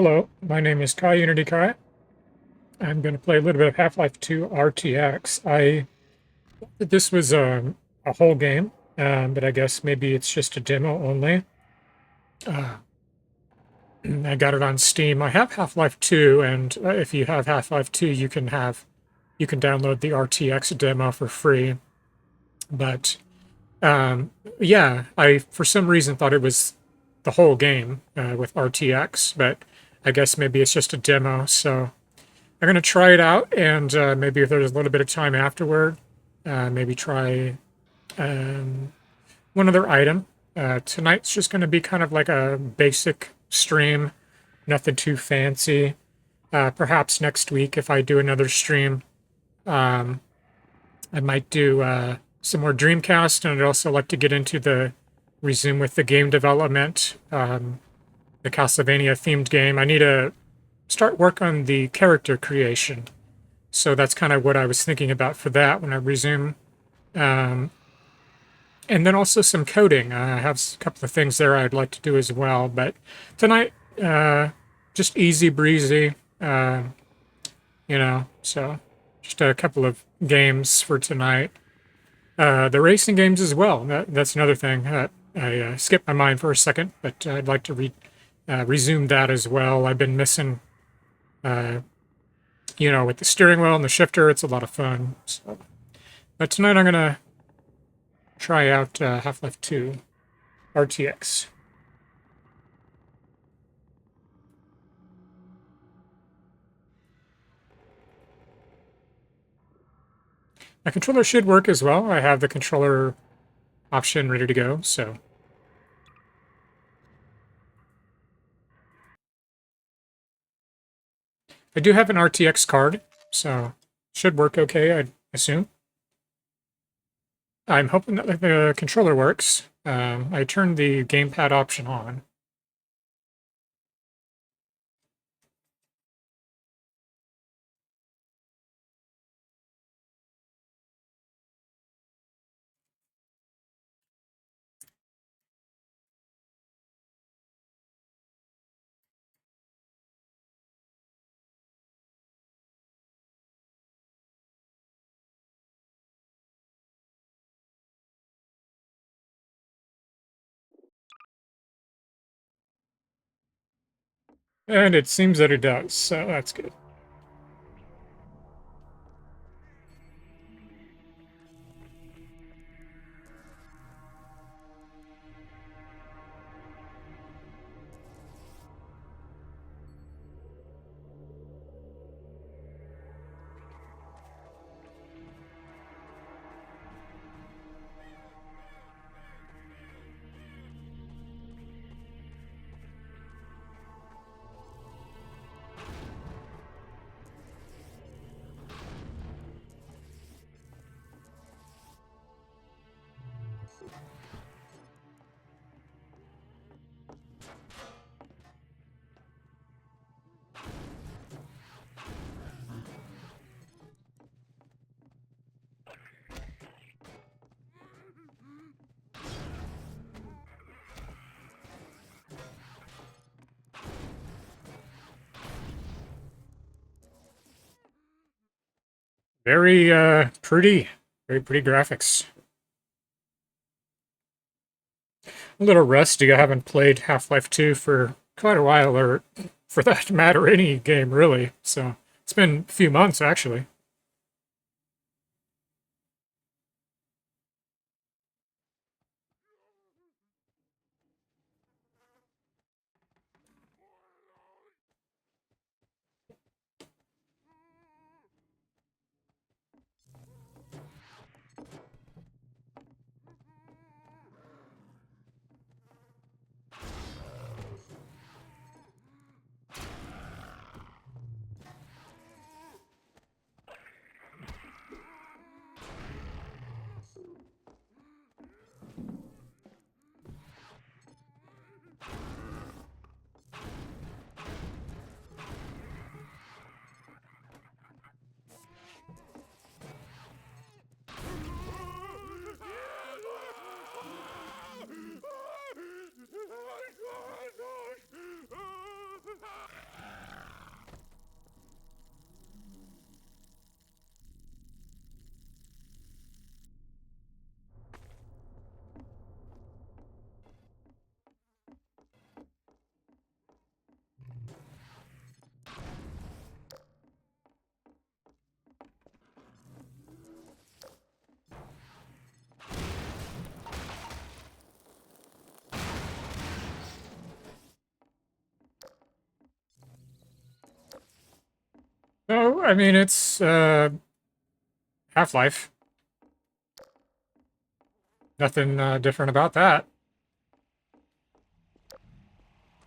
Hello, my name is Kai Unity Kai. I'm going to play a little bit of Half-Life 2 RTX. I thought that this was a whole game, but I guess maybe it's just a demo only. Uh, I got it on Steam. I have Half-Life 2, and if you have Half-Life 2, you can download the RTX demo for free. But yeah, I for some reason thought it was the whole game with RTX, but I guess maybe it's just a demo. So I'm going to try it out, and maybe if there's a little bit of time afterward, maybe try one other item. Tonight's just going to be kind of like a basic stream, nothing too fancy. Perhaps next week, if I do another stream, I might do some more Dreamcast, and I'd also like to get into resume with the game development, the Castlevania themed game. I need to start work on the character creation. So that's kind of what I was thinking about for that when I resume. And then also some coding. I have a couple of things there I'd like to do as well. But tonight, just easy breezy, so just a couple of games for tonight. The racing games as well. That's another thing. I skipped my mind for a second, but I'd like to resume that as well. I've been missing with the steering wheel and the shifter, it's a lot of fun. So, but tonight I'm gonna try out Half-Life 2 RTX. My controller should work as well. I have the controller option ready to go, so. I do have an RTX card, so should work okay, I assume. I'm hoping that the controller works. I turned the gamepad option on. And it seems that it does, so that's good. Very very pretty graphics. A little rusty. I haven't played Half-Life 2 for quite a while, or for that matter, any game really. So it's been a few months actually. I mean, it's Half-Life. Nothing different about that.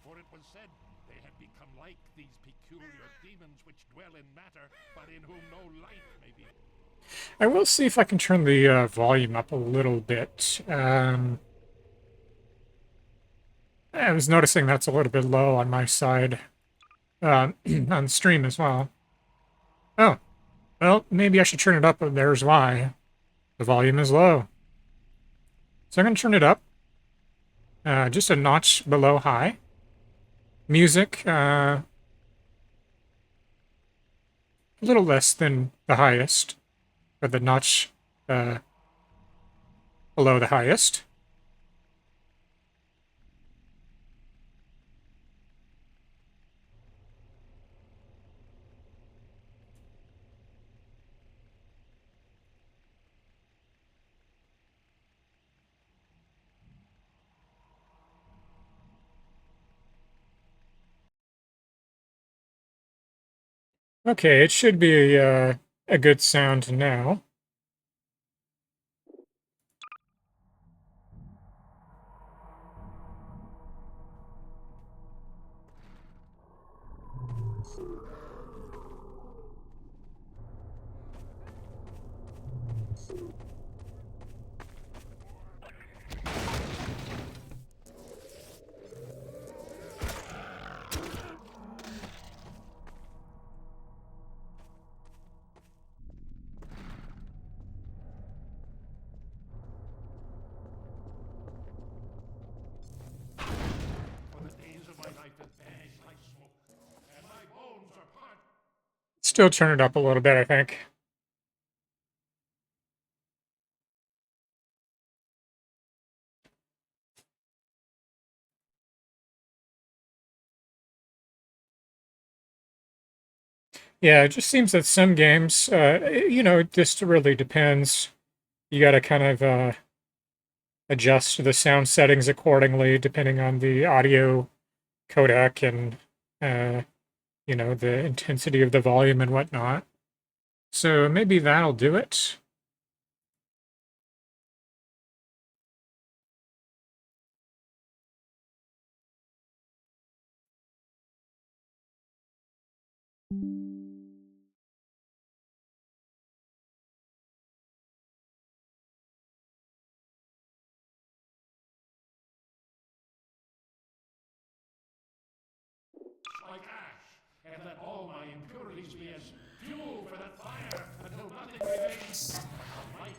For it was said they had become like these peculiar demons which dwell in matter, but in whom no light may be. I will see if I can turn the volume up a little bit. I was noticing that's a little bit low on my side, on stream as well. Oh, well, maybe I should turn it up, and there's why. The volume is low. So I'm going to turn it up, just a notch below high. Music, a little less than the highest, but the notch below the highest. Okay, it should be a good sound now. For the days of my life have vanished like smoke, and my bones are part. Still turn it up a little bit, I think. Yeah, it just seems that some games, it just really depends. You got to kind of adjust the sound settings accordingly, depending on the audio codec and, the intensity of the volume and whatnot. So maybe that'll do it. Like ash, and let all my impurities be as fuel for that fire until nothing remains but light.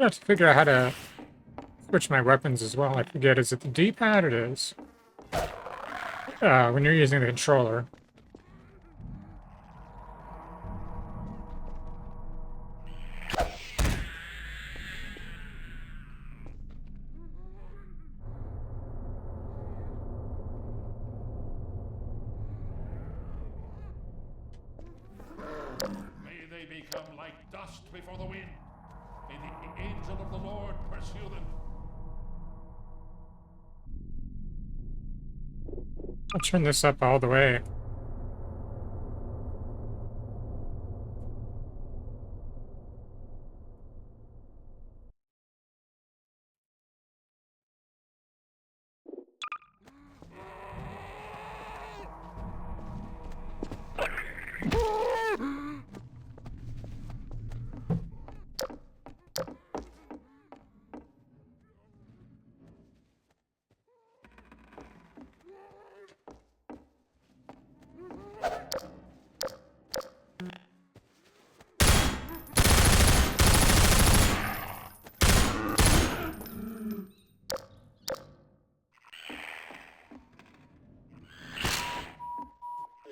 I have to figure out how to switch my weapons as well. I forget, is it the D-pad? It is. When you're using the controller. May they become like dust before the wind. May the angel of the Lord pursue them. I'll turn this up all the way.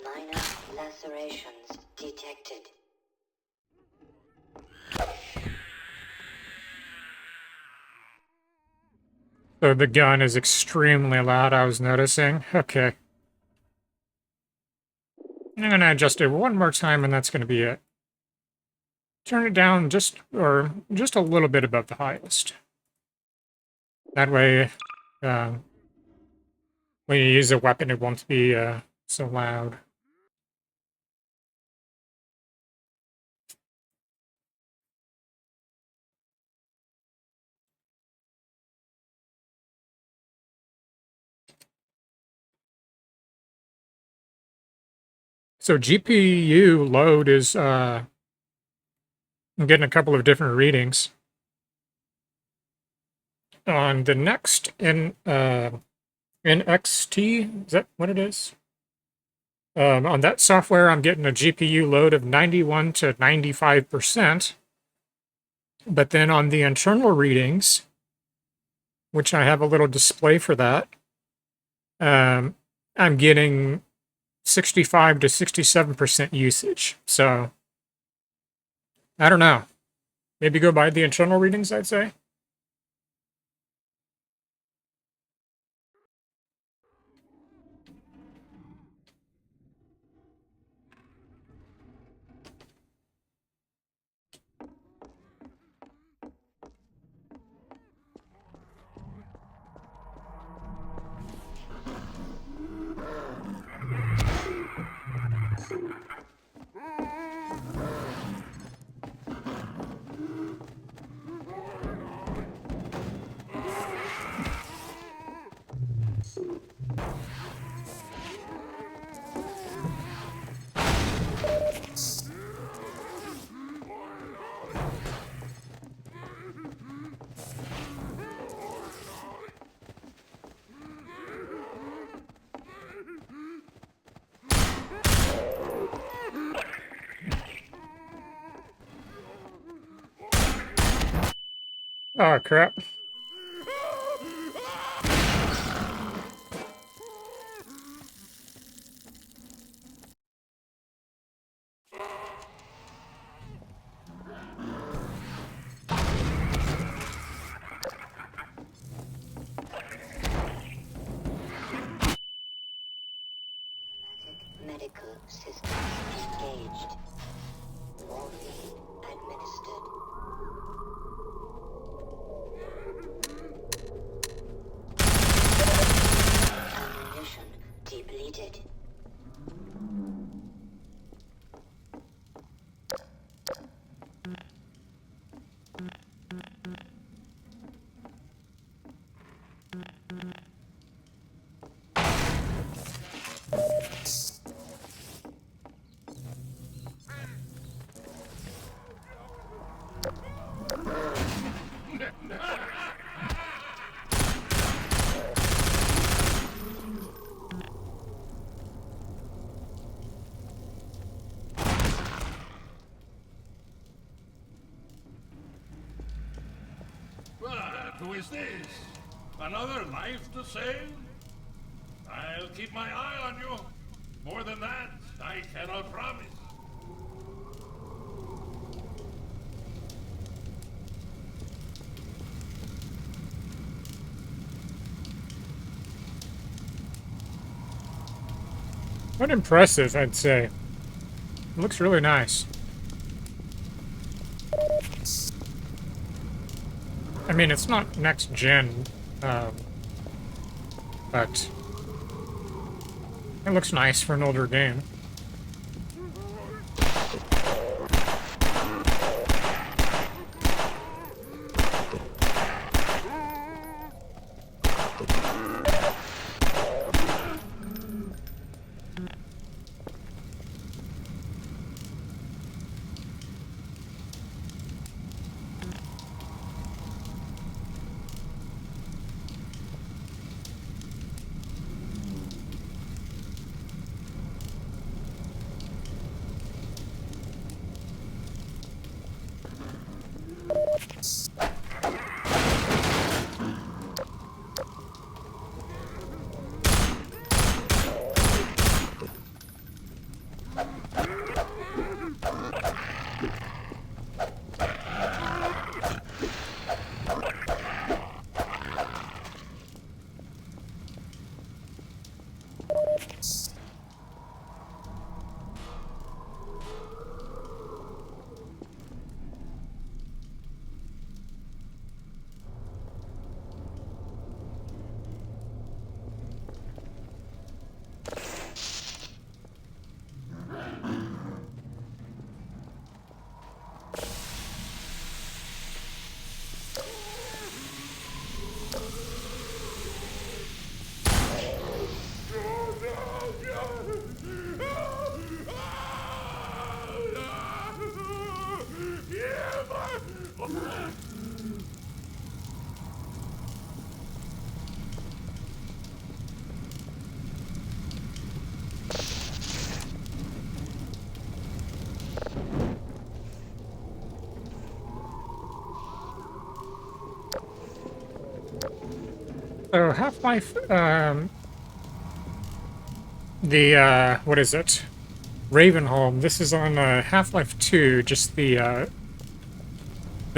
Minor lacerations detected. So the gun is extremely loud, I was noticing. Okay. I'm going to adjust it one more time, and that's going to be it. Turn it down just a little bit above the highest. That way, when you use a weapon, it won't be so loud. So GPU load is, I'm getting a couple of different readings. On the next NXT, is that what it is? On that software, I'm getting a GPU load of 91 to 95%. But then on the internal readings, which I have a little display for that, I'm getting 65 to 67% usage. So, I don't know. Maybe go by the internal readings, I'd say. Oh, crap. Medical systems engaged. Morphine administered. Ammunition depleted. Who is this? Another life to save? I'll keep my eye on you. More than that, I cannot promise. Quite impressive, I'd say. It looks really nice. I mean, it's not next gen, but it looks nice for an older game. So Half-Life, what is it? Ravenholm. This is on Half-Life 2, just the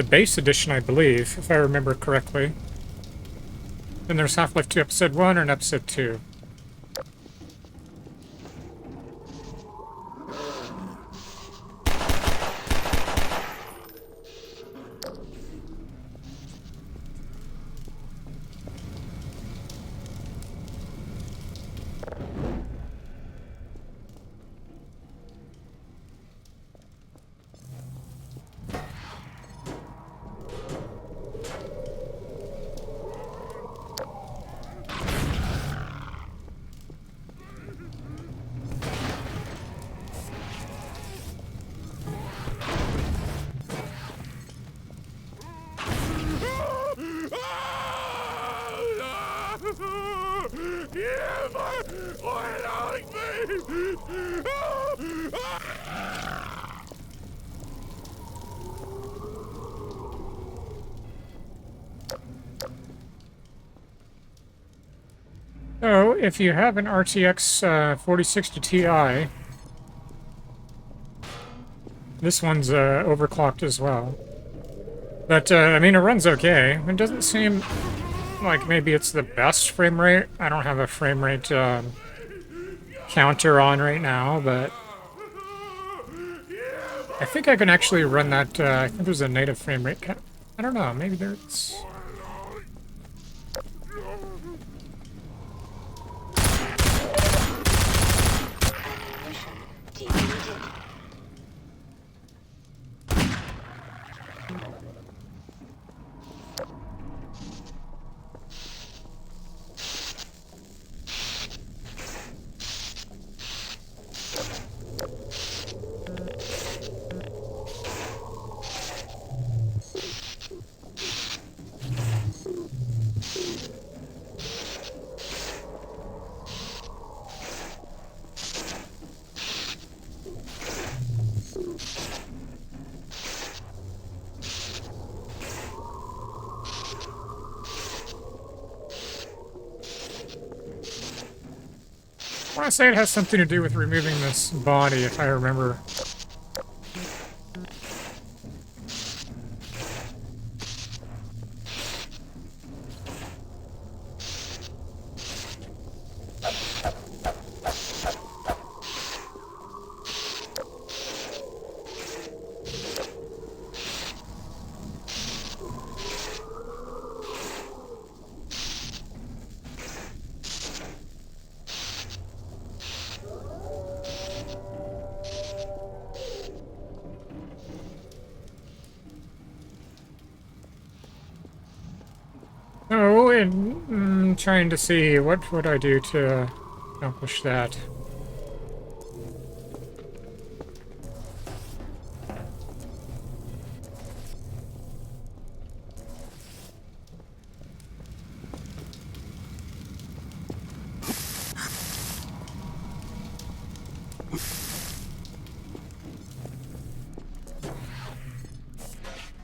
base edition, I believe, if I remember correctly. Then there's Half-Life 2 Episode 1 and Episode 2. So, if you have an RTX 4060 Ti, this one's overclocked as well. But, I mean, it runs okay. It doesn't seem like maybe it's the best frame rate. I don't have a frame rate counter on right now, but I think I can actually run that. I think there's a native frame rate count. I don't know, maybe there's... I want to say it has something to do with removing this body, if I remember. Oh, and trying to see what would I do to accomplish that.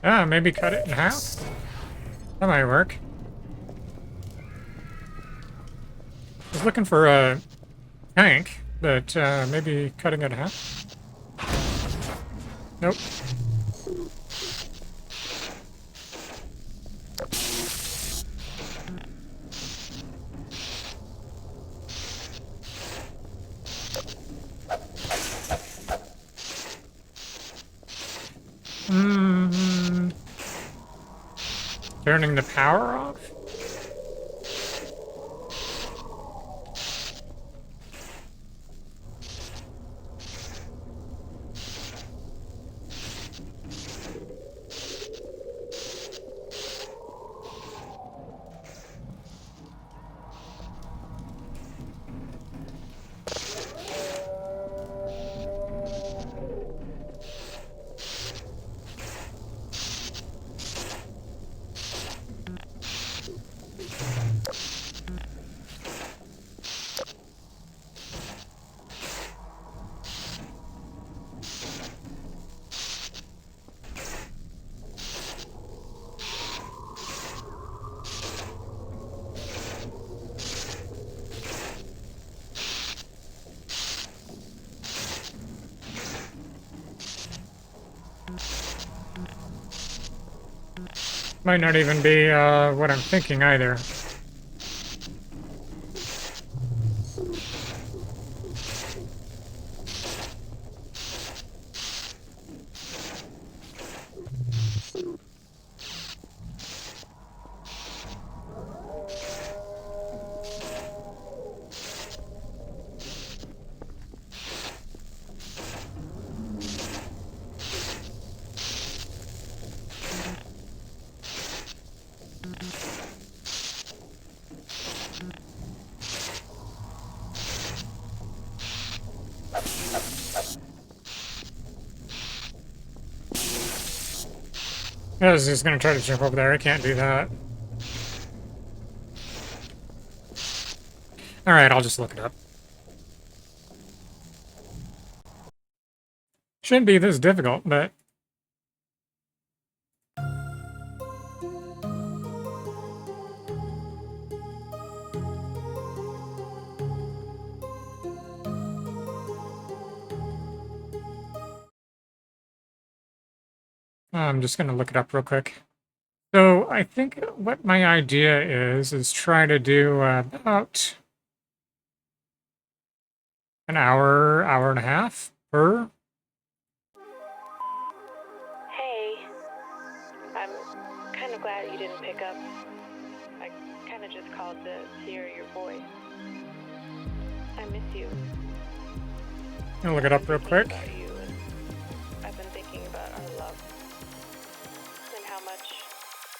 Ah, maybe cut it in half? That might work. I was looking for a tank, but maybe cutting it in half? Nope. Turning the power off? Might not even be what I'm thinking either. I was just gonna try to jump over there. I can't do that. Alright, I'll just look it up. Shouldn't be this difficult, but... I'm just gonna look it up real quick. So, I think what my idea is try to do about an hour, hour and a half per. Hey, I'm kind of glad you didn't pick up. I kind of just called to hear your voice. I miss you. I'll look it up real quick. About you, and I've been thinking about our love and how much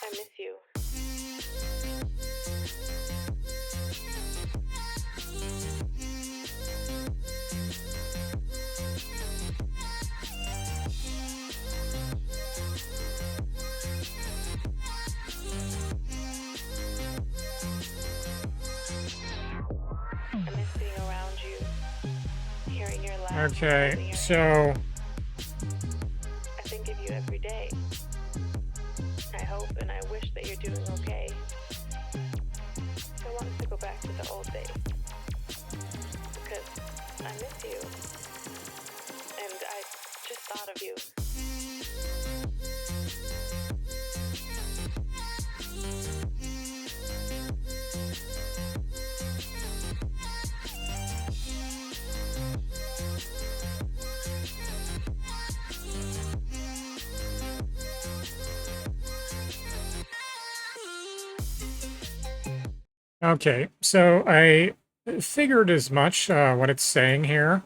I miss you. I miss being around you, hearing your laugh. Okay, so... I think of you every day. I hope and I wish that you're doing okay. I want us to go back to the old days. Because I miss you. And I just thought of you. Okay, so I figured as much what it's saying here,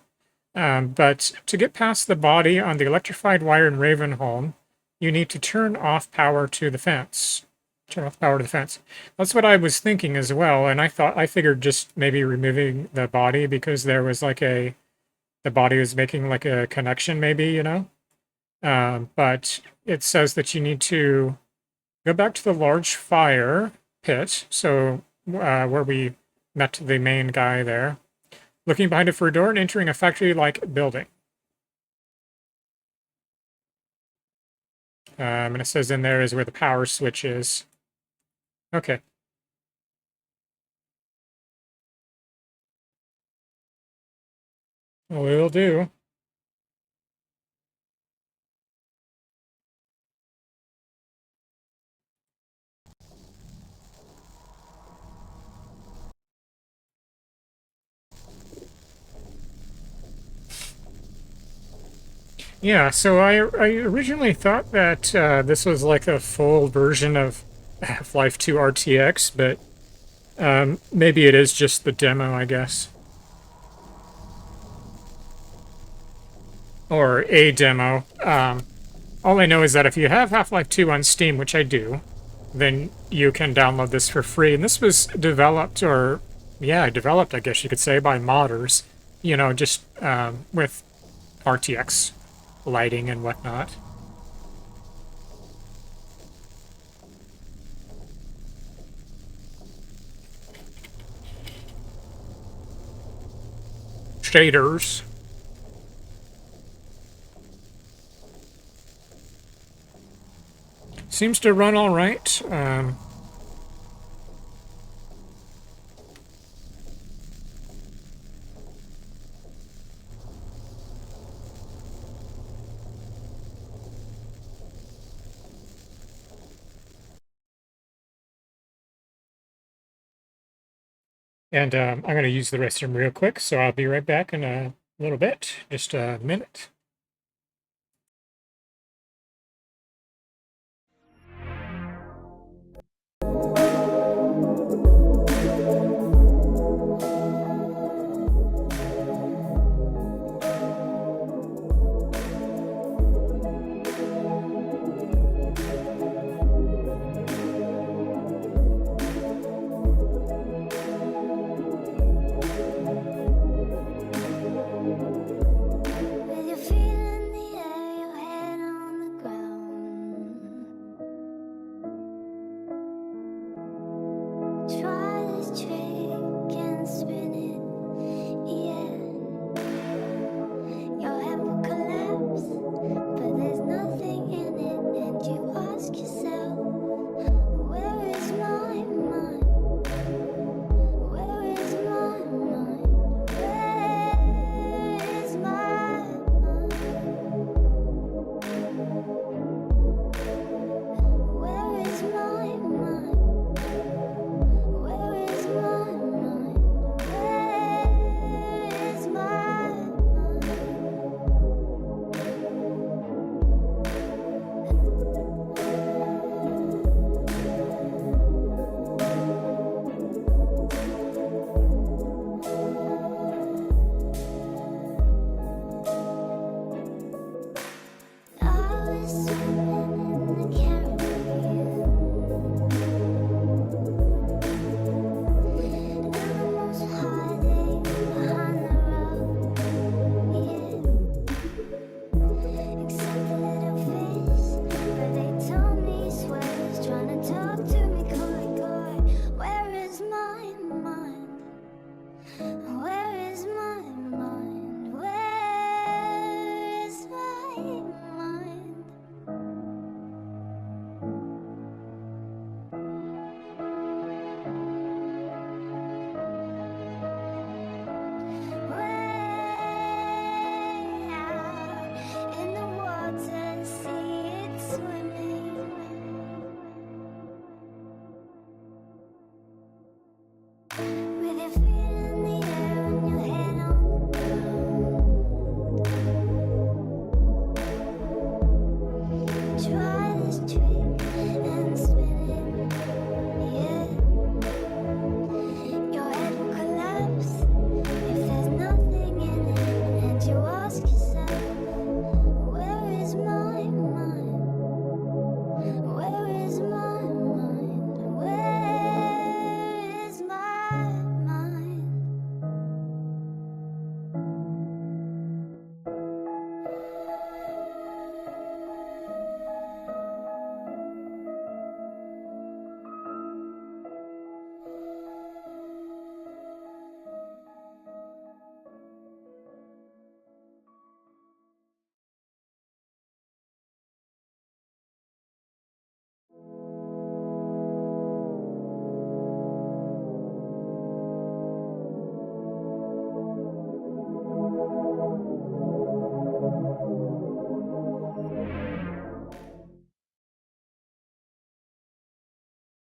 but to get past the body on the electrified wire in Ravenholm, you need to turn off power to the fence. Turn off power to the fence. That's what I was thinking as well, and I figured just maybe removing the body because there was like the body was making like a connection maybe, you know? But it says that you need to go back to the large fire pit, so where we met the main guy there, looking behind it for a door and entering a factory-like building. And it says in there is where the power switch is. Okay. Will do. Yeah, so I originally thought that this was like a full version of Half-Life 2 RTX, but maybe it is just the demo, I guess. Or a demo. All I know is that if you have Half-Life 2 on Steam, which I do, then you can download this for free. And this was developed, or, yeah, developed, I guess you could say, by modders, you know, just with RTX lighting and whatnot. Shaders. Seems to run all right. And I'm going to use the restroom real quick, so I'll be right back in a little bit, just a minute.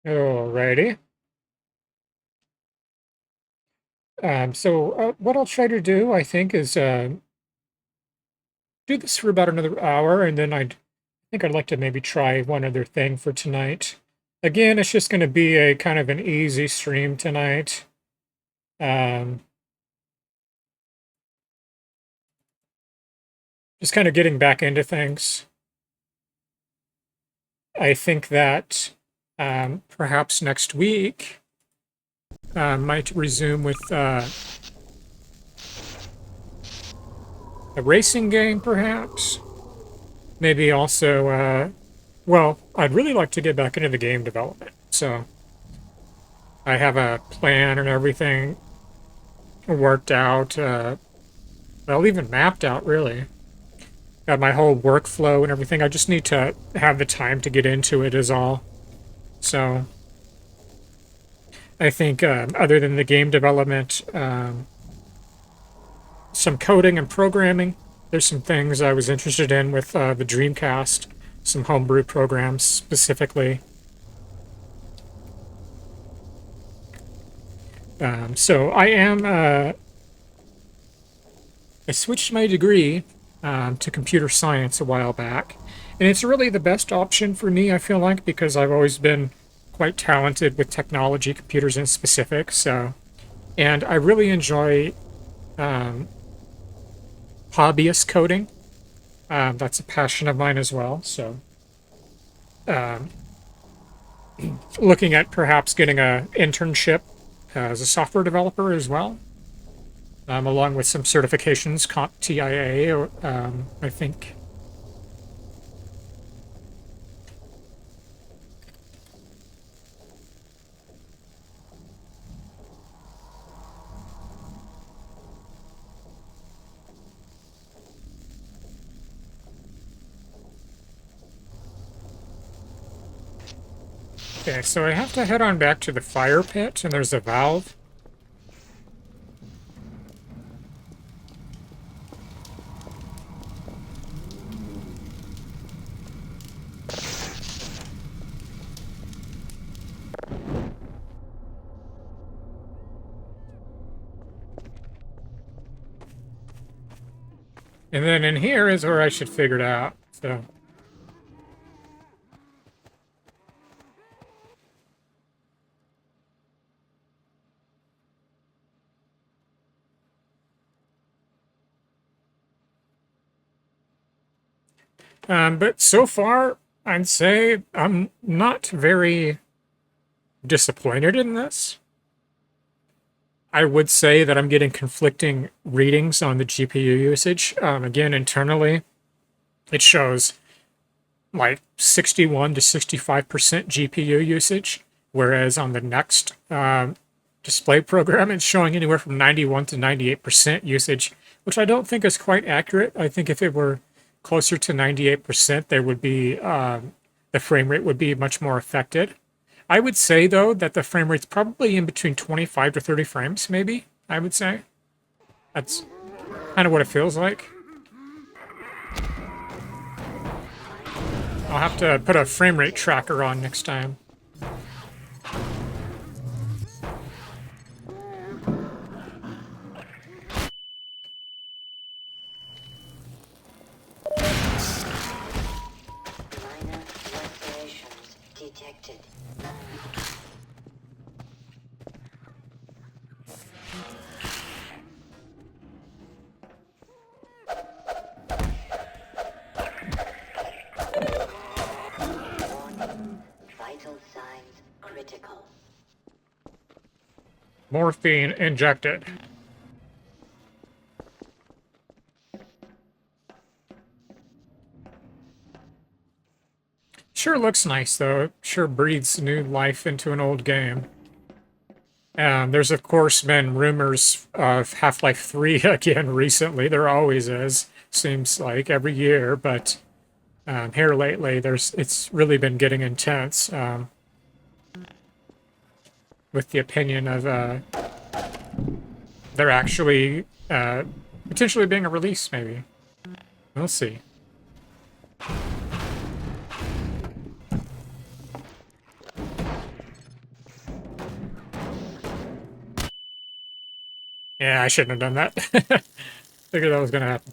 Alrighty. So what I'll try to do, I think, is do this for about another hour, and then I think I'd like to maybe try one other thing for tonight. Again, it's just going to be a kind of an easy stream tonight. Just kind of getting back into things. I think that perhaps next week might resume with a racing game, perhaps. Maybe also, well, I'd really like to get back into the game development. So I have a plan and everything worked out, well, even mapped out, really. Got my whole workflow and everything. I just need to have the time to get into it is all. So I think other than the game development, some coding and programming, there's some things I was interested in with the Dreamcast, some homebrew programs specifically. So I am, I switched my degree to computer science a while back, and it's really the best option for me, I feel like, because I've always been quite talented with technology, computers in specific, so, and I really enjoy hobbyist coding. That's a passion of mine as well, so looking at perhaps getting a internship as a software developer as well, along with some certifications, Comp TIA, or, I think. Okay, so I have to head on back to the fire pit, and there's a valve. And then in here is where I should figure it out, so. But so far, I'd say I'm not very disappointed in this. I would say that I'm getting conflicting readings on the GPU usage. Again, internally, it shows like 61 to 65% GPU usage, whereas on the next display program, it's showing anywhere from 91 to 98% usage, which I don't think is quite accurate. I think if it were closer to 98%, there would be the frame rate would be much more affected. I would say though that the frame rate's probably in between 25 to 30 frames, maybe. I would say that's kind of what it feels like. I'll have to put a frame rate tracker on next time. Minor lacerations detected. Warning. Vital signs critical. Morphine injected. Sure looks nice though. Sure breathes new life into an old game. There's of course been rumors of Half-Life 3 again recently. There always is. Seems like every year, but here lately, it's really been getting intense with the opinion of there actually potentially being a release. Maybe we'll see. Yeah, I shouldn't have done that. Figured that was gonna happen.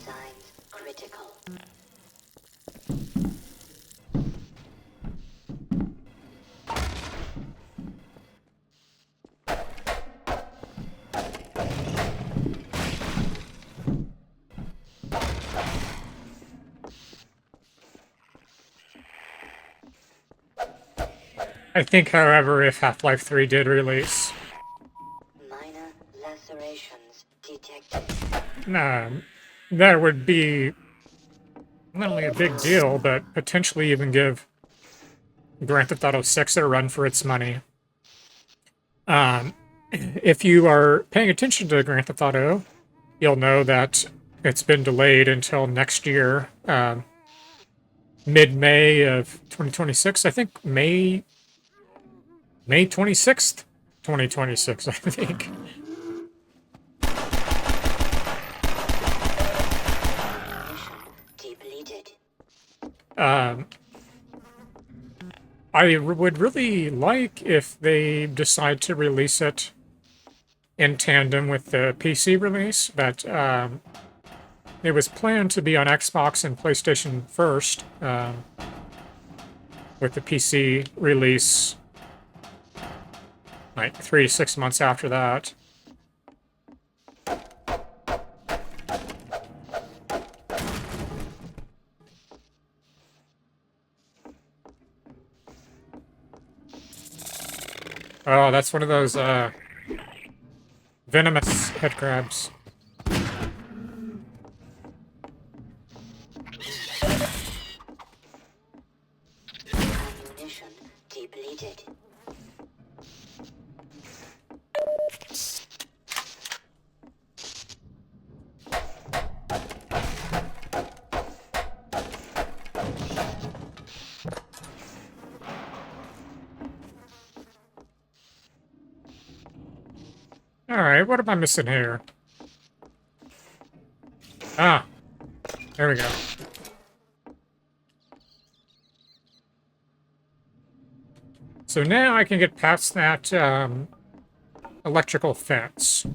signs critical. I think, however, if Half-Life 3 did release, Minor lacerations detected. that would be not only a big deal, but potentially even give Grand Theft Auto 6 a run for its money. If you are paying attention to Grand Theft Auto, you'll know that it's been delayed until next year, mid-May of 2026. I think May 26th, 2026, I think. Depleted. I would really like if they decide to release it in tandem with the PC release, but it was planned to be on Xbox and PlayStation first, with the PC release like 3 to 6 months after that. Oh, that's one of those venomous head crabs. Ammunition depleted. Alright, what am I missing here? Ah, there we go. So now I can get past that electrical fence.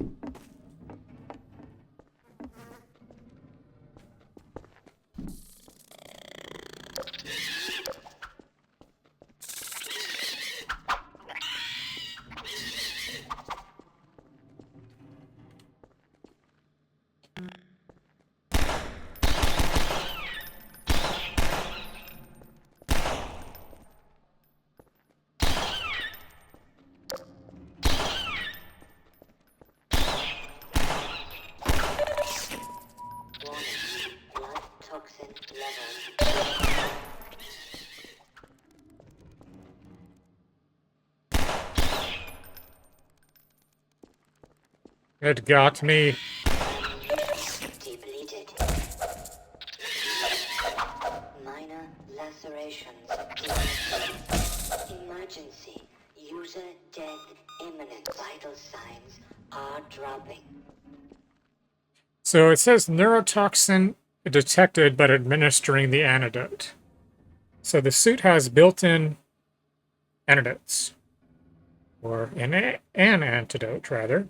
Blood toxin level. It got me. Depleted. Minor lacerations depleted. Emergency. User death imminent. Vital signs are dropping. So it says neurotoxin detected but administering the antidote. So the suit has built-in antidotes. Or an antidote, rather.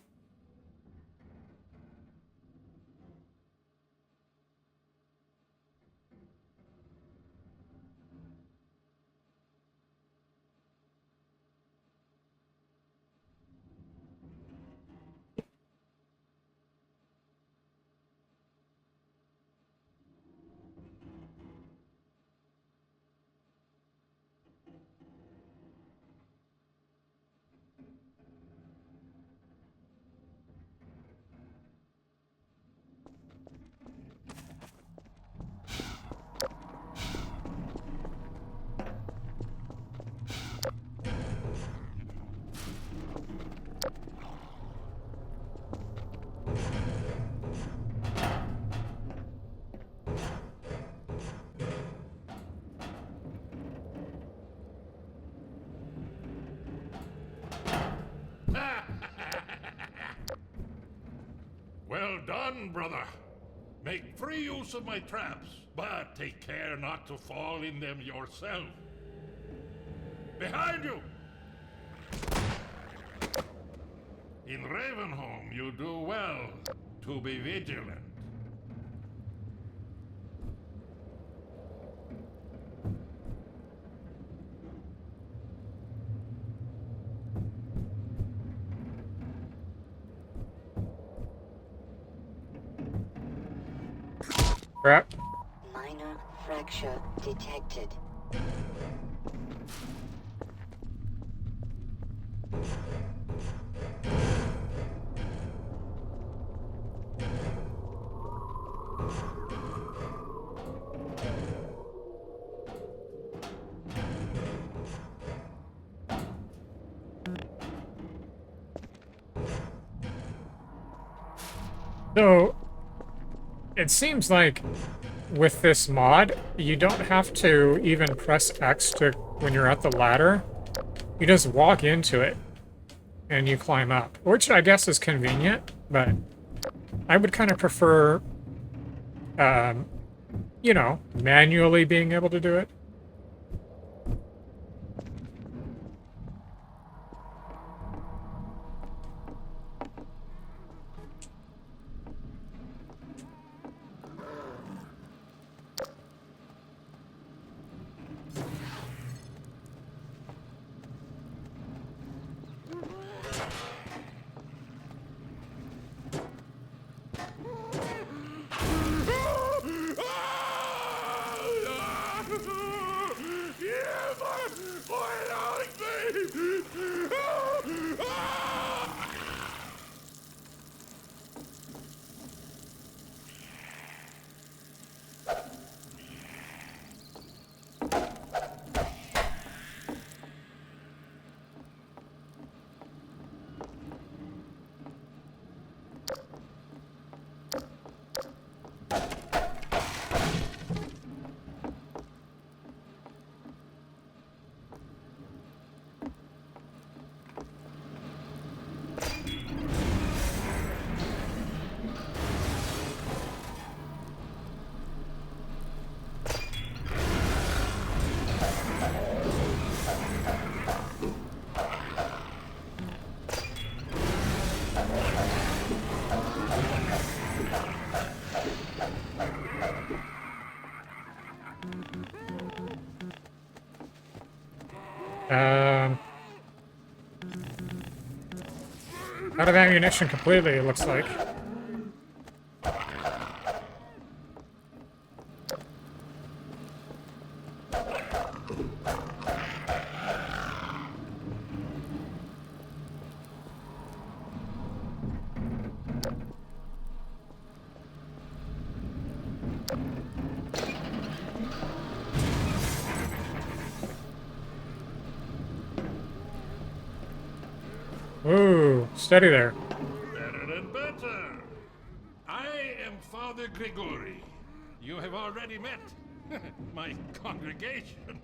Well done, brother. Make free use of my traps, but take care not to fall in them yourself. Behind you! In Ravenholm, you do well to be vigilant. Crap. Minor fracture detected. So, it seems like with this mod, you don't have to even press X to when you're at the ladder. You just walk into it and you climb up, which I guess is convenient, but I would kind of prefer, you know, manually being able to do it. Out of ammunition completely, it looks like. Ooh, steady there. Better and better. I am Father Gregory. You have already met my congregation.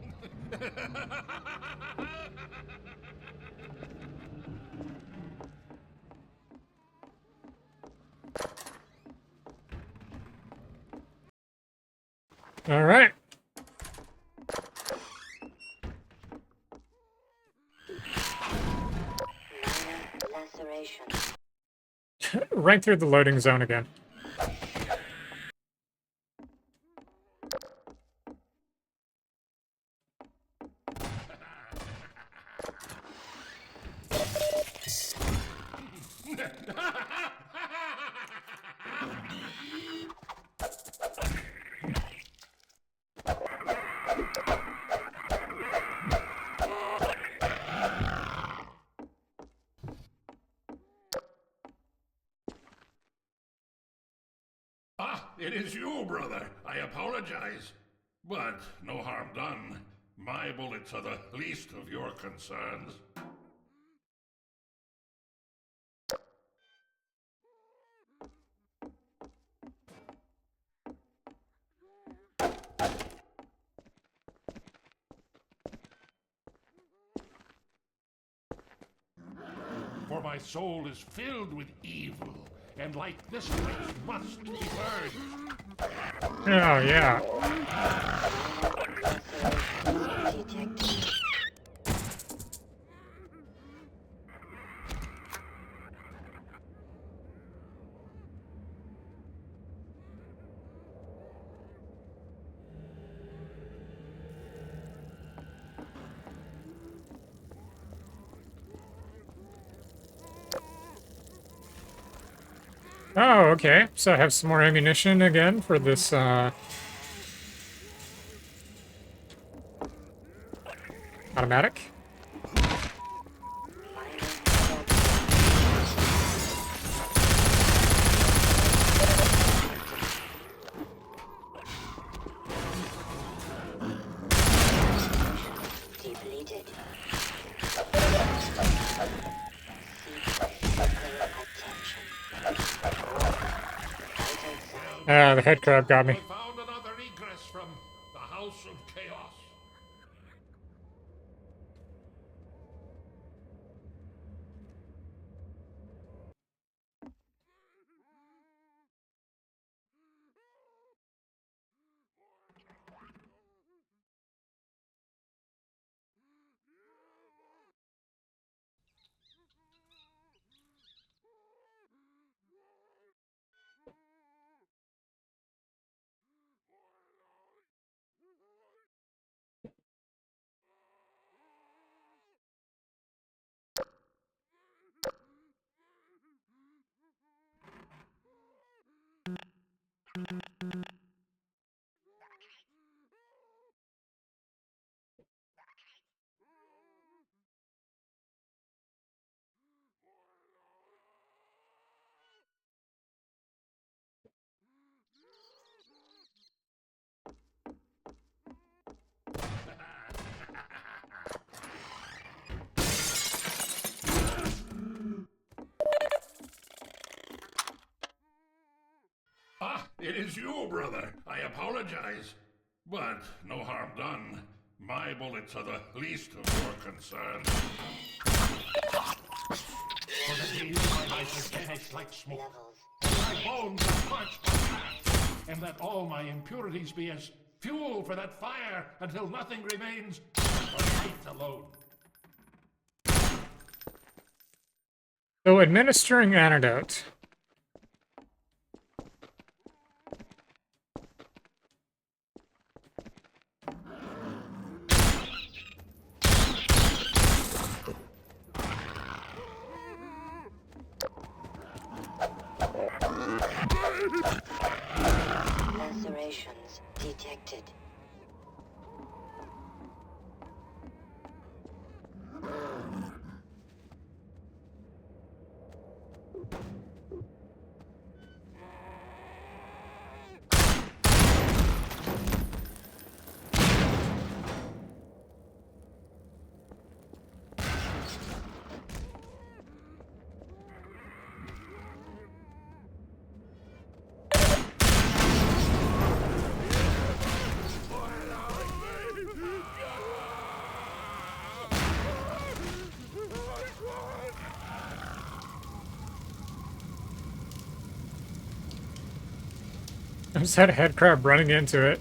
All right. Laceration. Right through the loading zone again. It is you, brother. I apologize. But no harm done. My bullets are the least of your concerns. For my soul is filled with evil, and like this place must be burned. Oh, yeah. Laceration detected. Oh, okay. So I have some more ammunition again for this, automatic. Depleted. The head crab got me. I found another egress from the House of Chaos. Ah, it is you, brother. I apologize. But no harm done. My bullets are the least of your concerns. For the days my life will vanish like smoke. My bones are parched by wrath, and that all my impurities be as fuel for that fire until nothing remains but light alone. So administering antidote. Lacerations detected. I just had a head crab running into it.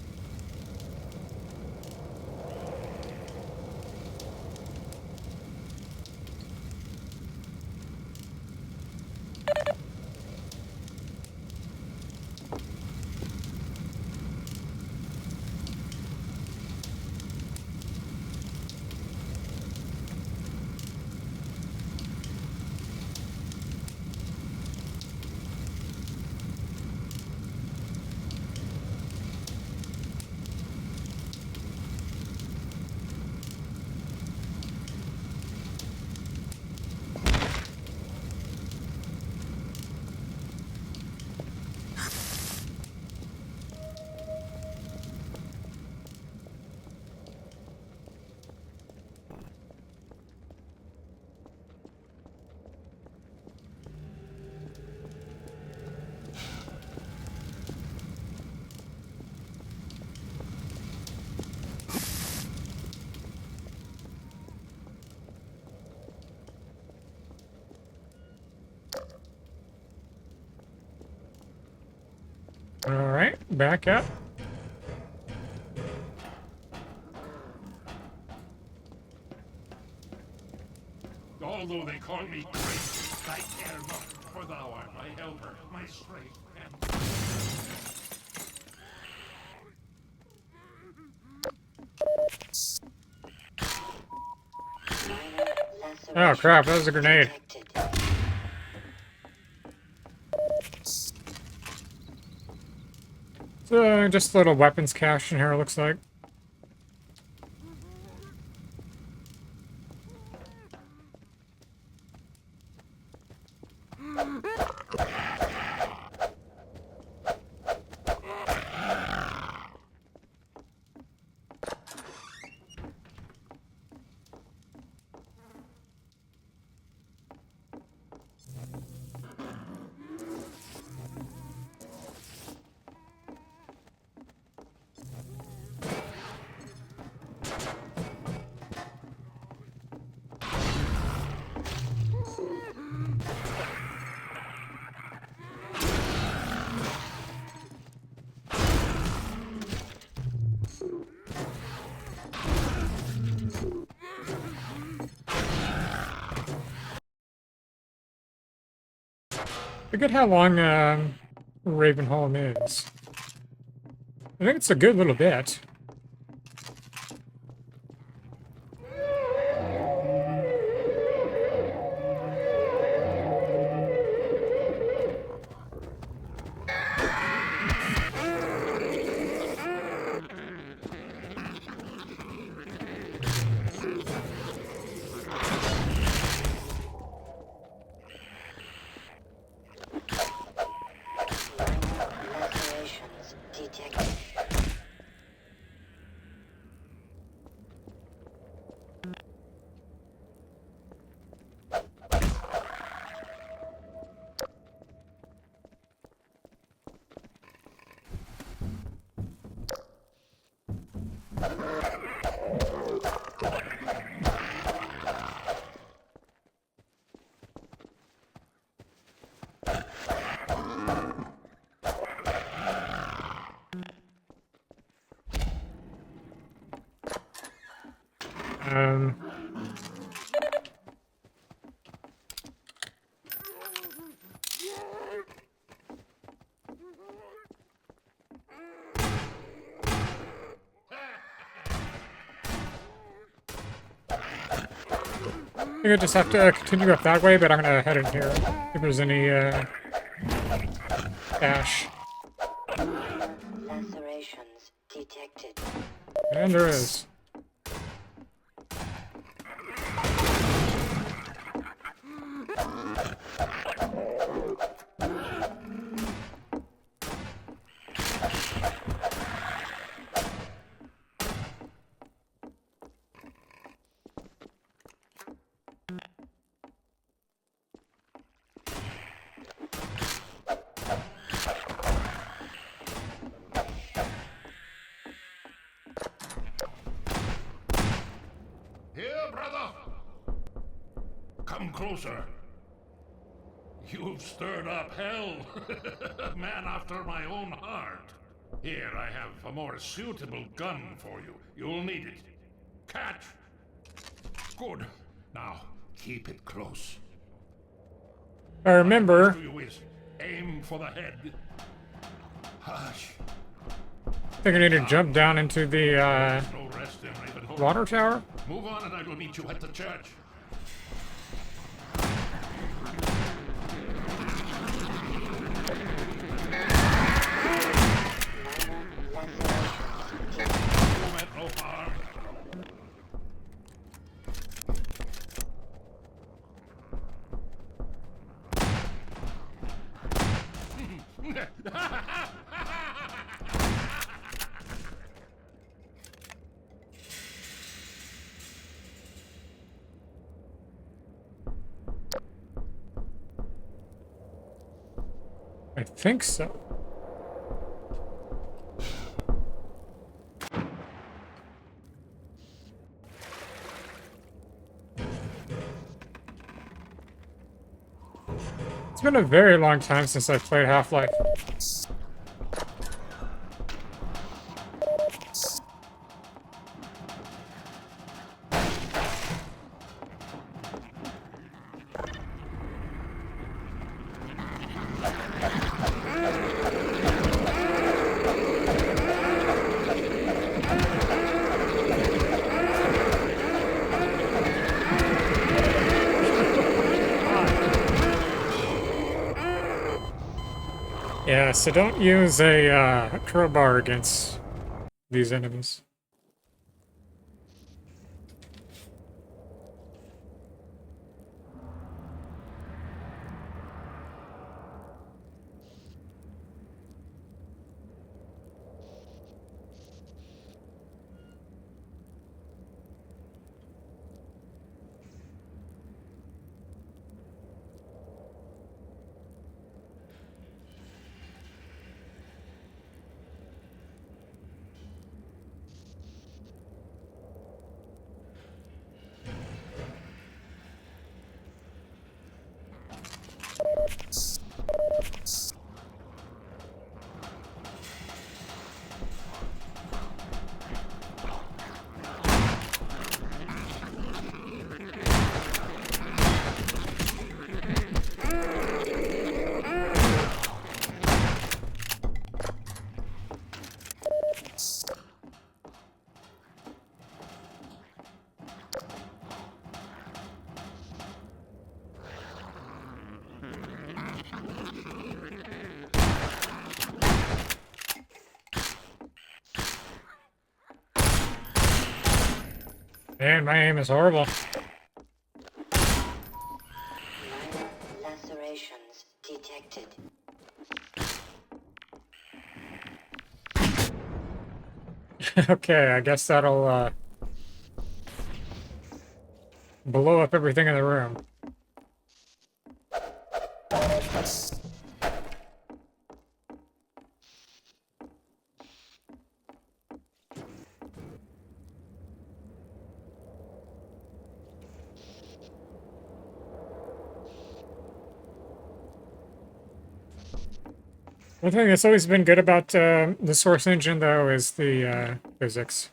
Alright, back up. Although they call me great, I care not, for thou art my helper, my strength, Oh crap, that was a grenade. Detected. Just a little weapons cache in here, it looks like. Forget how long Ravenholm is. I think it's a good little bit. Lacerations detected. Um, I think I just have to continue up that way, but I'm gonna head in here if there's any cache. Lacerations detected. And there is. Here, brother! Come closer. You've stirred up hell. A man after my own heart. Here, I have a more suitable gun for you. You'll need it. Catch! Good. Now, keep it close. I remember. Do you is aim for the head. Hush. I think I need to jump down into the No rest in Ravenholm. water tower. Move on and I will meet you at the church. You meant no harm. I think so. It's been a very long time since I've played Half-Life. Yeah, so don't use a crowbar against these enemies. Man, my aim is horrible. Minor lacerations detected. Okay, I guess that'll blow up everything in the room. One thing that's always been good about the Source engine, though, is the physics.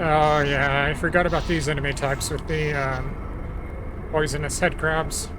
Oh yeah, I forgot about these enemy types with the poisonous head crabs.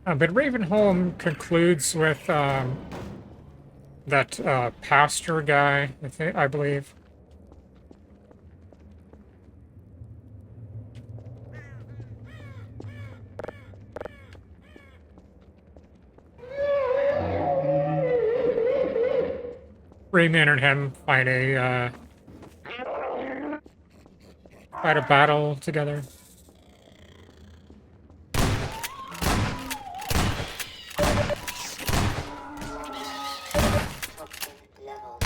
But Ravenholm concludes with that pastor guy, I believe. Rayman and him fight a battle together. Toxin levels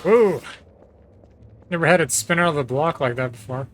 Ooh. Never had it spin out of the block like that before.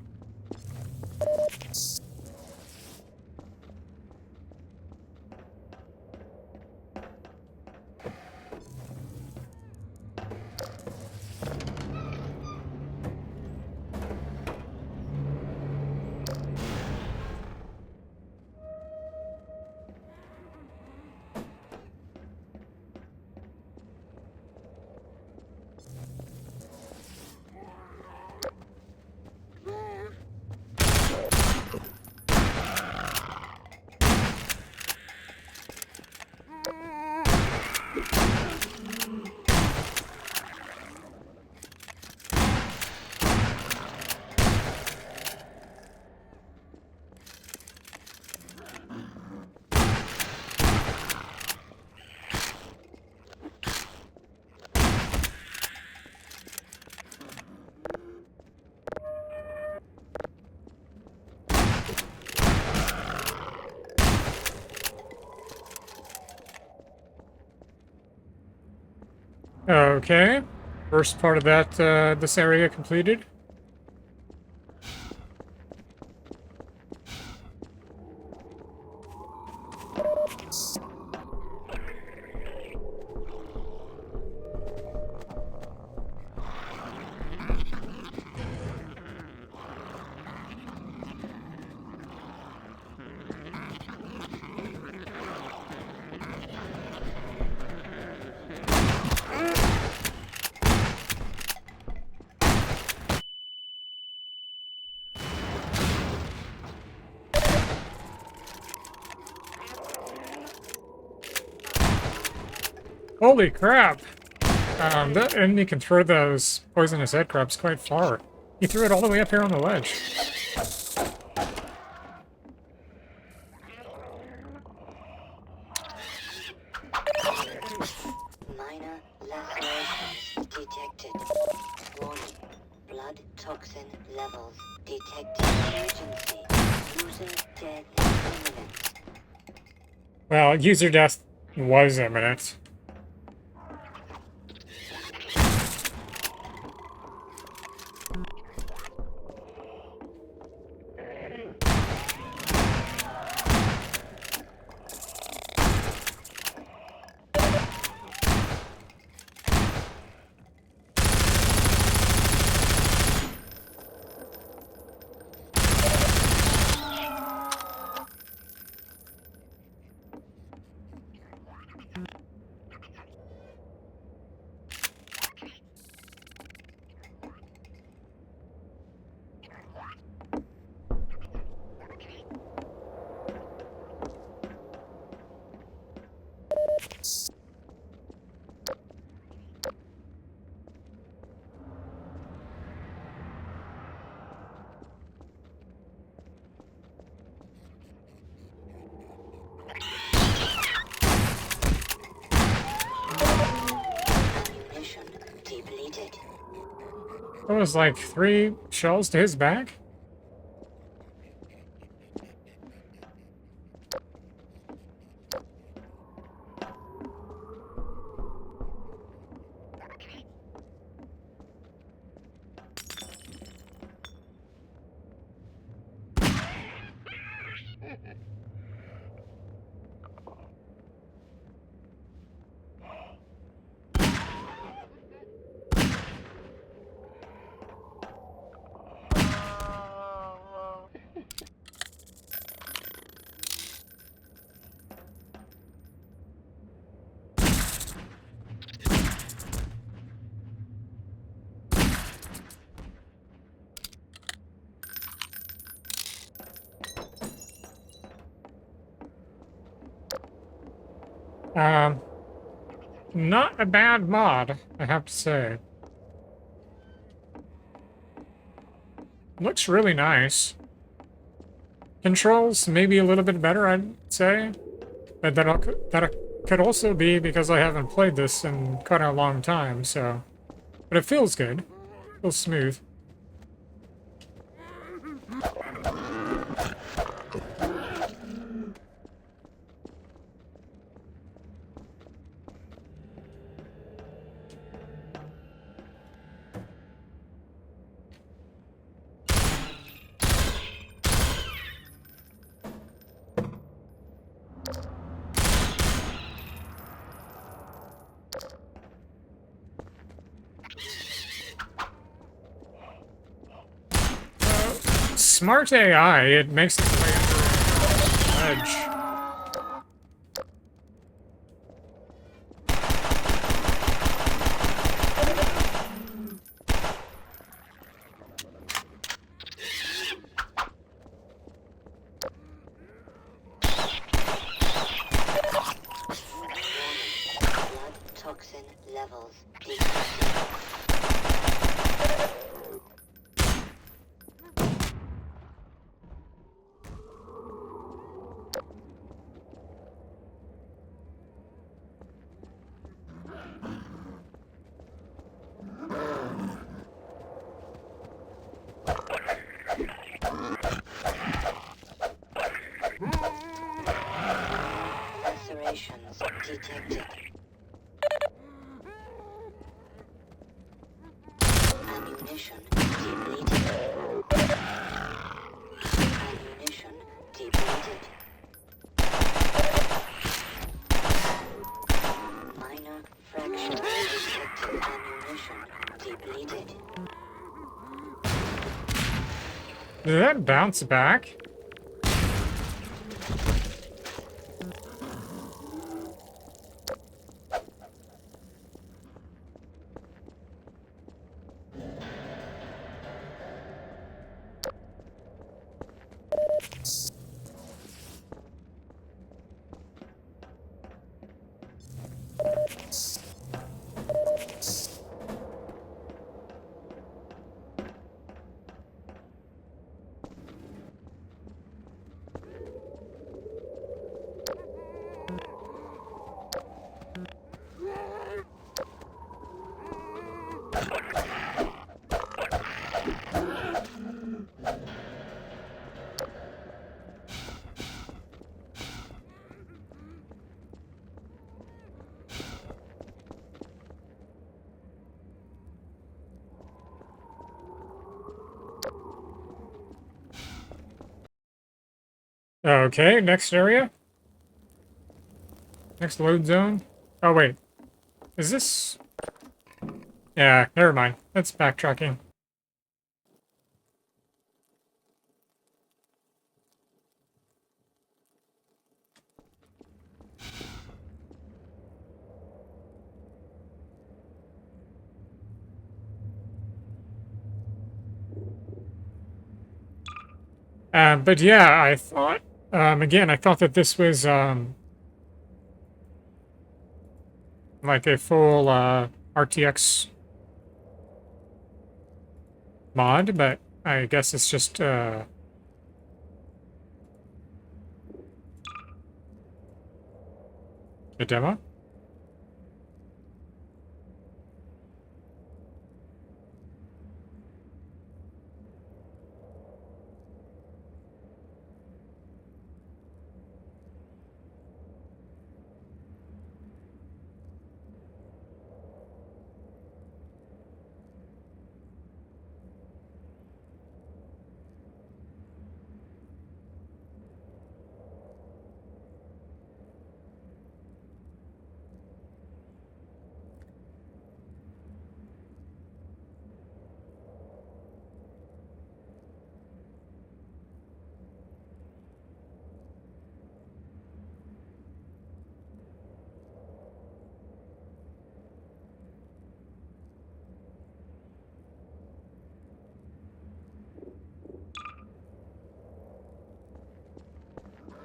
Okay. First part of that, this area completed. Holy crap! That enemy can throw those poisonous head crabs quite far. He threw it all the way up here on the ledge. Minor lacerations detected. Warning. Blood toxin levels detected. Emergency. User death imminent. Well, user death was imminent. Ammunition depleted. That was like 3 shells to his back? Not a bad mod, I have to say. Looks really nice. Controls maybe a little bit better, I'd say. But that could also be because I haven't played this in quite a long time, so... But it feels good. Feels smooth. smart AI, it makes its way under an edge. Blood toxin levels decreasing. Lacerations detected. Ammunition depleted. Ammunition depleted. Minor fracture detected. Ammunition depleted. Did that bounce back? Okay, next area. Next load zone. Oh, wait. Is this... Yeah, never mind. That's backtracking. But yeah, I thought... again, I thought that this was, like a full, RTX mod, but I guess it's just, a demo.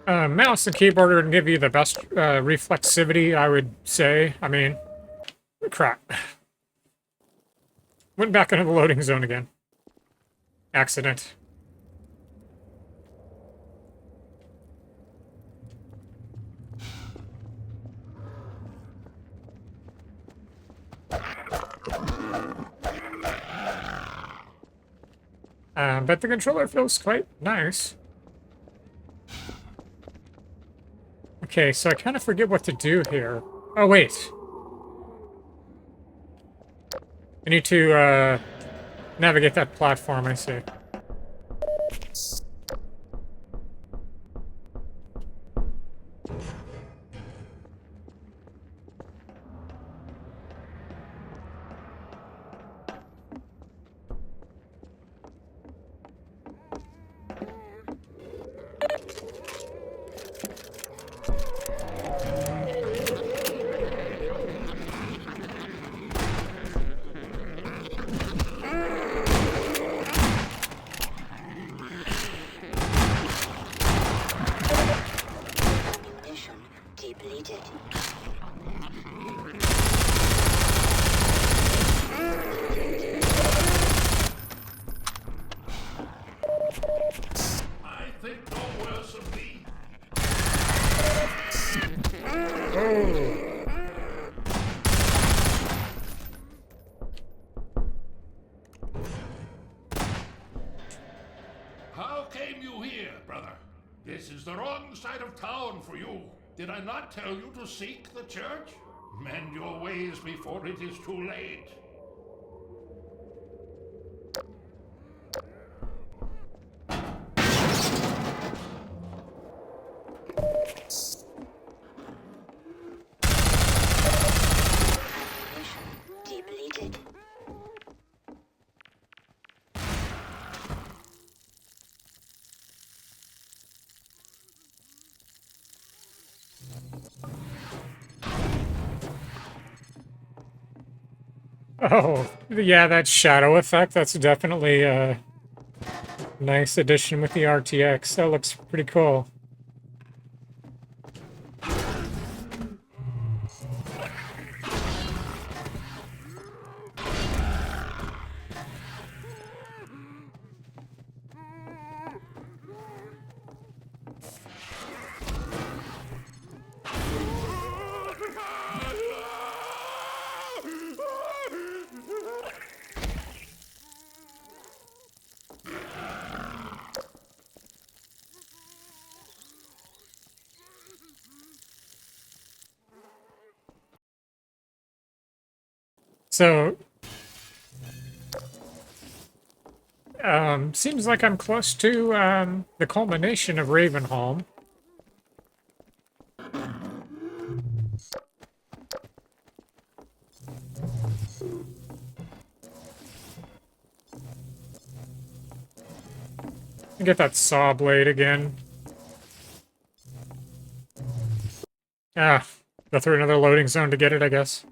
Mouse and keyboard are going to give you the best reflexivity, I would say. I mean, crap. Went back into the loading zone again. Accident. But the controller feels quite nice. Okay, so I kind of forget what to do here. Oh, wait. I need to, navigate that platform, I see. I think no worse of me. How came you here, brother? This is the wrong side of town for you. Did I not tell you to seek the church? Mend your ways before it is too late. Depleted. Oh, yeah, that shadow effect, that's definitely a nice addition with the RTX. That looks pretty cool. So, seems like I'm close to the culmination of Ravenholm. Get that saw blade again. Ah, go through another loading zone to get it, I guess.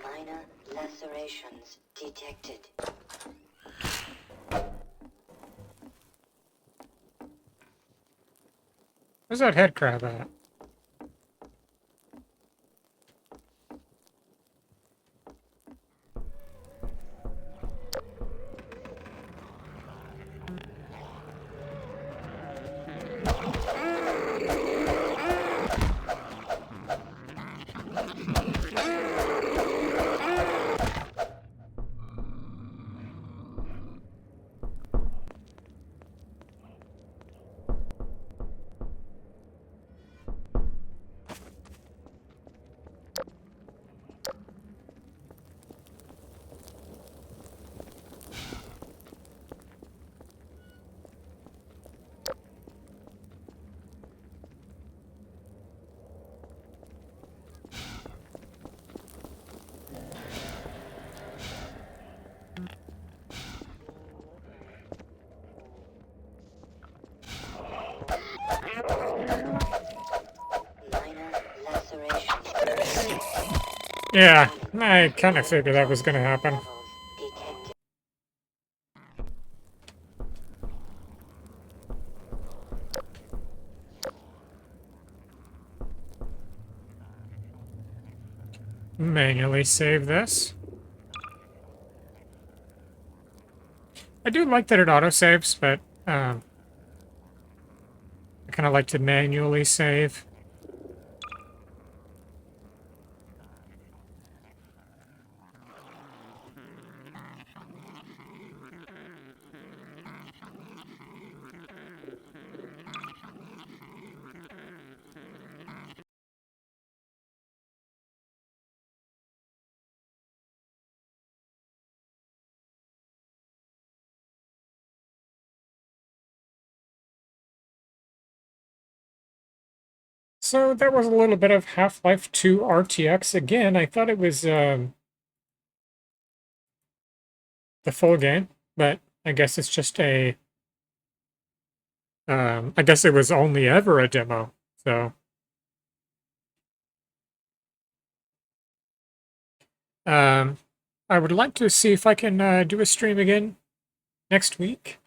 Minor lacerations detected. Where's that head crab at? Minor lacerations. Yeah, I kind of figured that was going to happen. Levels detected. Manually save this. I do like that it autosaves, but I kind of like to manually save. So that was a little bit of Half-Life 2 RTX. Again, I thought it was the full game, but I guess it's just a. I guess it was only ever a demo, so. I would like to see if I can do a stream again next week.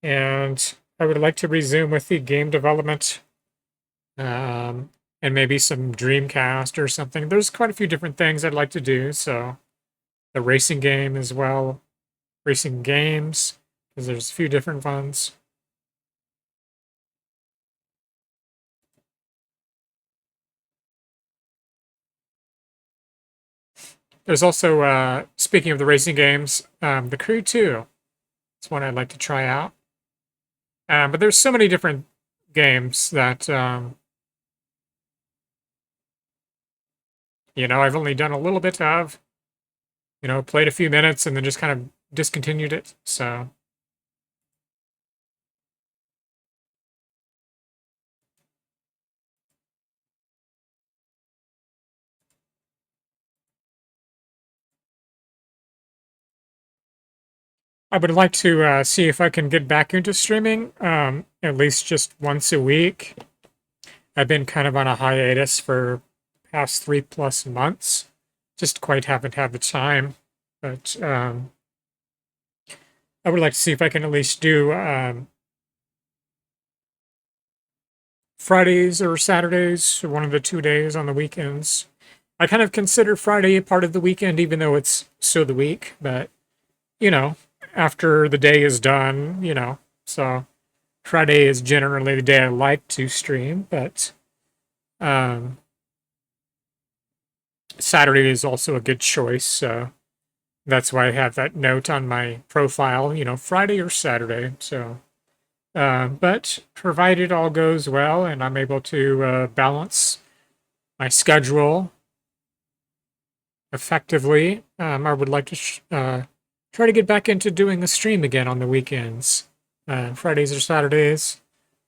And I would like to resume with the game development and maybe some Dreamcast or something. There's quite a few different things I'd like to do. So the racing game as well, racing games, because there's a few different ones. There's also, speaking of the racing games, the Crew 2. It's one I'd like to try out. But there's so many different games that, you know, I've only done a little bit of, you know, played a few minutes and then just kind of discontinued it. So. I would like to see if I can get back into streaming, at least just once a week. I've been kind of on a hiatus for past 3+ months. Just quite haven't had the time. But I would like to see if I can at least do Fridays or Saturdays, one of the 2 days on the weekends. I kind of consider Friday a part of the weekend, even though it's still the week. But, you know, after the day is done, you know, so Friday is generally the day I like to stream, but Saturday is also a good choice, so that's why I have that note on my profile, you know, Friday or Saturday. So, but provided all goes well and I'm able to balance my schedule effectively, I would like to try to get back into doing a stream again on the weekends, Fridays or Saturdays,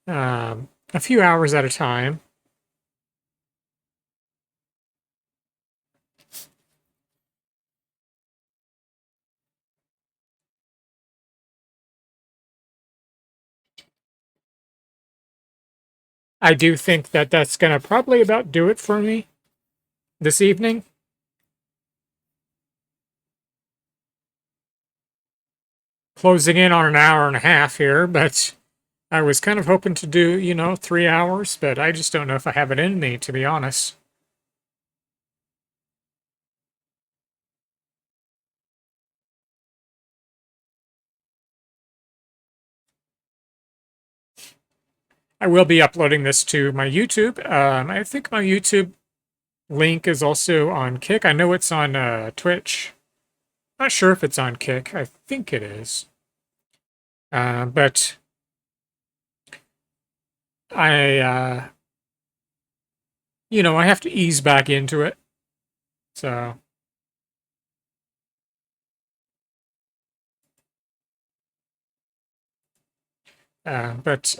a few hours at a time. I do think that that's going to probably about do it for me this evening. Closing in on an hour and a half here, but I was kind of hoping to do, you know, 3 hours, but I just don't know if I have it in me, to be honest. I will be uploading this to my YouTube. I think my YouTube link is also on Kick. I know it's on Twitch. Not sure if it's on Kick. I think it is. But I, you know, I have to ease back into it. So. But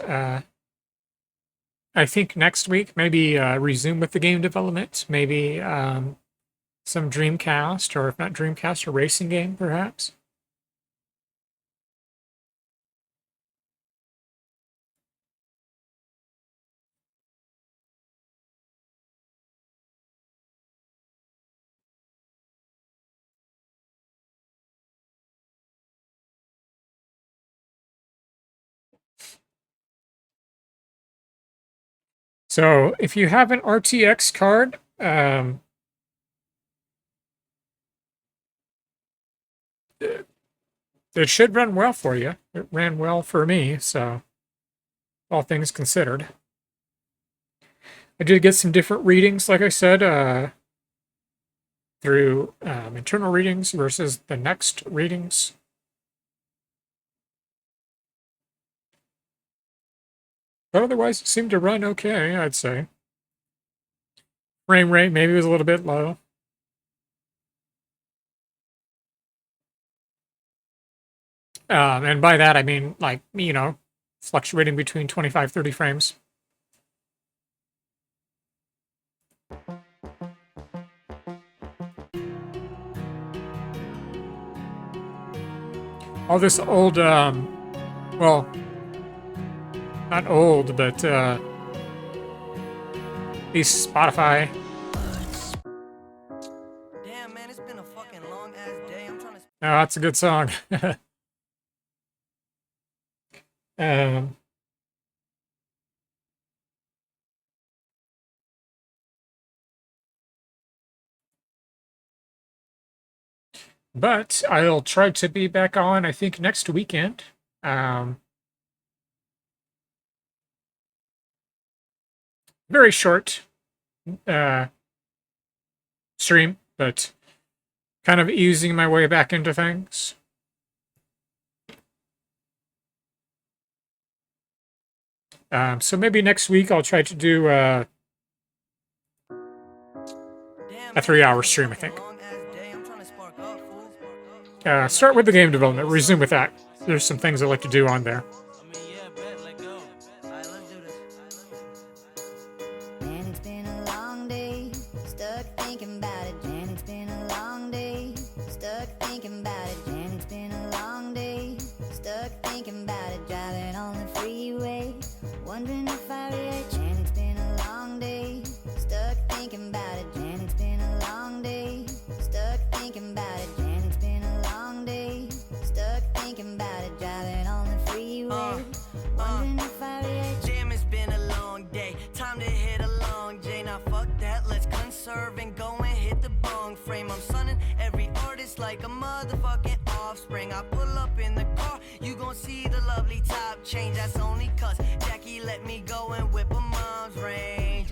I think next week, maybe resume with the game development. Maybe some Dreamcast, or if not Dreamcast, a racing game, perhaps. So if you have an RTX card, it should run well for you. It ran well for me, so all things considered. I did get some different readings, like I said, through internal readings versus the next readings. But otherwise, it seemed to run okay, I'd say. Frame rate maybe was a little bit low. And by that, I mean, like, you know, fluctuating between 25, 30 frames. all this old, well, not old, but these Spotify. Damn, man, it's been a fucking long ass day. I'm trying to. Oh, that's a good song. um, but I'll try to be back on, I think, next weekend. Very short stream, but kind of easing my way back into things. So maybe next week I'll try to do a 3-hour stream, I think. Start with the game development, resume with that. There's some things I like to do on there. And it's been a long day, stuck thinking about it. Jan, it's been a long day, stuck thinking about it. Jan, it's been a long day, stuck thinking about it. Driving on the freeway, wondering if I react. Jan, it's been a long day, stuck thinking about it. Jan, it's been a long day, stuck thinking about it. Jan, it's been a long day, stuck thinking about it. Driving on the freeway, wondering if I react. Jam, it's been a long day. Time to hit a long J. Now fuck that, let's conserve and go and hit the bong frame. I'm sunning every artist like a motherfucking offspring. I pull up in the car, you gon' see the lovely top change. That's only cause Jackie let me go and whip a mom's range.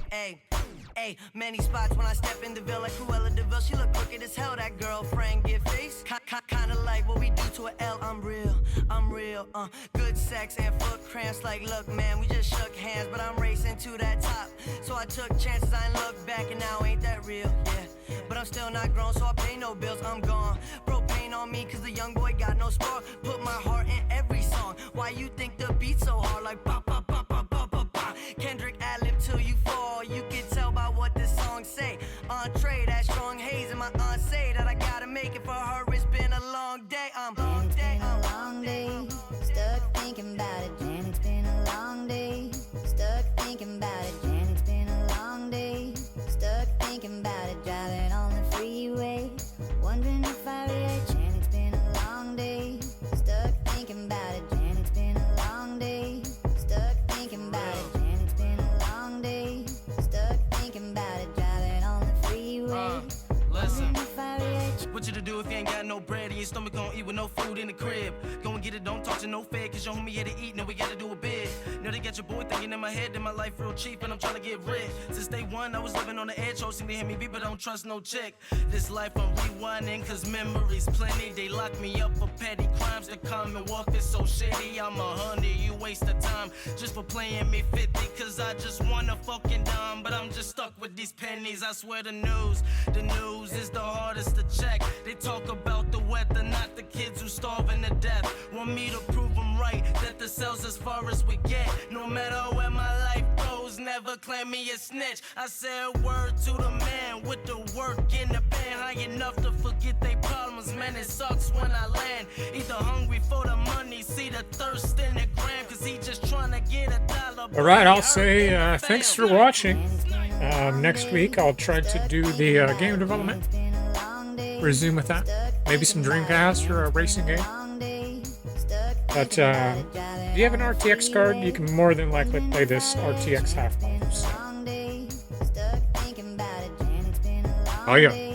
Ayy, many spots when I step in the Ville like Cruella de Vil. She look crooked as hell, that girlfriend get face. Kinda like what we do to a L. I'm real, good sex and foot cramps. Like, look, man, we just shook hands, but I'm racing to that top. So I took chances, I ain't look back, and now ain't that real? Yeah, but I'm still not grown, so I pay no bills, I'm gone. Propane on me, cause the young boy got no spark. Put my heart in every song. Why you think the beat's so hard? Like, pop, pop, pop, pop, pop, pop, pop. Kendrick ad-lib till you fall. You can tell by what this song say. Entree, that strong haze, and my aunt say that I gotta make it for her. It's been a long day, Jan, it's been a long day, stuck thinking about it. Jan, it's been a long day, stuck thinking about it. Jan, it's been a long day, stuck thinking about it. Driving on the freeway, wondering if I react. Jan, it's been a long day, stuck thinking about it. Jan, it's been a long day, stuck thinking about it. Jan, it's been a long day, stuck thinking about it. Driving on the freeway, listen. wondering if I react. What you to do if you ain't got no bread and your stomach gon' eat with no food in the crib? Go and get it, don't talk to no fed, cause your homie here to eat, now we gotta do a bid. Now they got your boy thinking in my head that my life real cheap and I'm trying to get rich. Since day one, I was living on the edge, hoping to hear me beat, but I don't trust no chick. This life I'm rewinding, cause memories plenty. They lock me up for petty crimes, the Commonwealth is so shitty. I'm 100, you waste of time just for playing me 50, cause I just want a fucking dime, but I'm just stuck with these pennies. I swear the news is the hardest to check. They talk about the weather, not the kids who starving to death. Want me to prove them right, that the cell's as far as we get. No matter where my life goes, never claim me a snitch. I said word to the man with the work in the band. High enough to forget they problems, man, it sucks when I land. Either hungry for the money, see the thirst in the gram, cause he just trying to get a dollar. All right, I'll say thanks for watching. Next week, I'll try to do the game development. Resume with that. Maybe some Dreamcast or a racing game. But if you have an RTX card, you can more than likely play this RTX Half-Life. So. Oh yeah.